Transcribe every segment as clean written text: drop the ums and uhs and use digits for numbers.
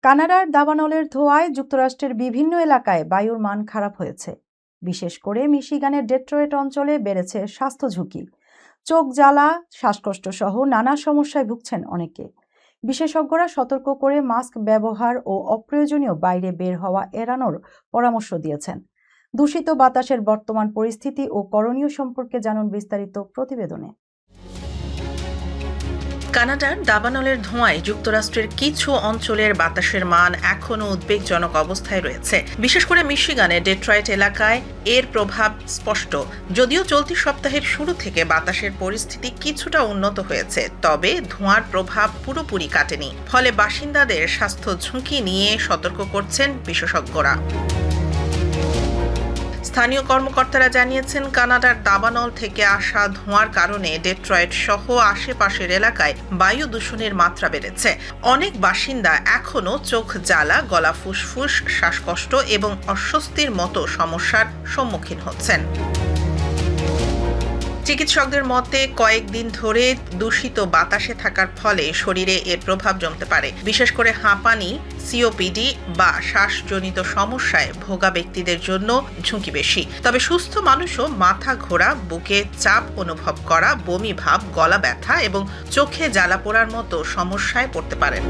কানাডার দাবানলের ধোঁয়ায় যুক্তরাষ্ট্রের বিভিন্ন এলাকায় বায়ুর মান খারাপ হয়েছে। বিশেষ করে মিশিগানের ডেট্রয়েট অঞ্চলে বেড়েছে স্বাস্থ্য ঝুঁকি। চোখ জ্বালা, শ্বাসকষ্ট সহ নানা সমস্যায় ভুগছেন অনেকে। বিশেষজ্ঞরা সতর্ক করে মাস্ক ব্যবহার ও অপ্রয়োজনীয় বাইরে বের হওয়া এড়ানোর পরামর্শ দিয়েছেন। দূষিত বাতাসের বর্তমান পরিস্থিতি ও করণীয় সম্পর্কে জানুন বিস্তারিত প্রতিবেদনে। কানাডার দাবানলের ধোঁয়ায় যুক্তরাষ্ট্রের কিছু অঞ্চলের বাতাসের মান এখনও উদ্বেগজনক অবস্থায় রয়েছে। বিশেষ করে মিশিগানের ডেট্রয়েট এলাকায় এর প্রভাব স্পষ্ট। যদিও চলতি সপ্তাহের শুরু থেকে বাতাসের পরিস্থিতি কিছুটা উন্নত হয়েছে, তবে ধোঁয়ার প্রভাব পুরোপুরি কাটেনি। ফলে বাসিন্দাদের স্বাস্থ্য ঝুঁকি নিয়ে সতর্ক করছেন বিশেষজ্ঞরা। স্থানীয় কর্মকর্তারা জানিয়েছেন, কানাডার দাবানল থেকে আসা ধোঁয়ার কারণে ডেট্রয়েট সহ আশেপাশের এলাকায় বায়ু দূষণের মাত্রা বেড়েছে। অনেক বাসিন্দা এখনও চোখ জ্বালা, গলা ফুসফুস, শ্বাসকষ্ট এবং অস্বস্তির মতো সমস্যার সম্মুখীন হচ্ছেন। চিকিৎসকদের মতে, কয়েকদিন ধরে দূষিত বাতাসে থাকার ফলে শরীরে এর প্রভাব জমতে পারে। বিশেষ করে হাঁপানি, সিওপিডি বা শ্বাসজনিত সমস্যায় ভোগা ব্যক্তিদের জন্য ঝুঁকি বেশি। তবে সুস্থ মানুষও মাথা ঘোরা, বুকে চাপ অনুভব করা, বমি ভাব, গলা ব্যথা এবং চোখে জ্বালা পোড়ার মতো সমস্যায় পড়তে পারেন।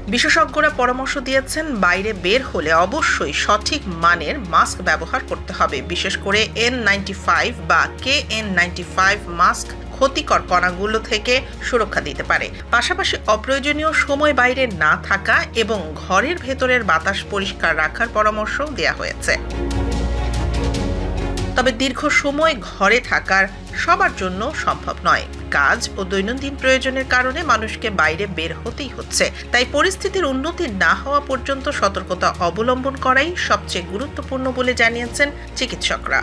বিশেষজ্ঞরা পরামর্শ দিয়েছেন, বাইরে বের হলে অবশ্যই সঠিক মানের মাস্ক ব্যবহার করতে হবে। বিশেষ করে N95 বা KN95 মাস্ক ক্ষতিকর কণাগুলো থেকে সুরক্ষা দিতে পারে। পাশাপাশি অপ্রয়োজনীয় সময় বাইরে না থাকা এবং ঘরের ভেতরের বাতাস পরিষ্কার রাখার পরামর্শ দেওয়া হয়েছে। তবে দীর্ঘ সময় ঘরে থাকার সবার জন্য সম্ভব নয়। কাজ ও দৈনন্দিন প্রয়োজনের কারণে মানুষকে বাইরে বের হতেই হচ্ছে। তাই পরিস্থিতির উন্নতি না হওয়া পর্যন্ত সতর্কতা অবলম্বন করাই সবচেয়ে গুরুত্বপূর্ণ বলে জানিয়েছেন চিকিৎসকরা।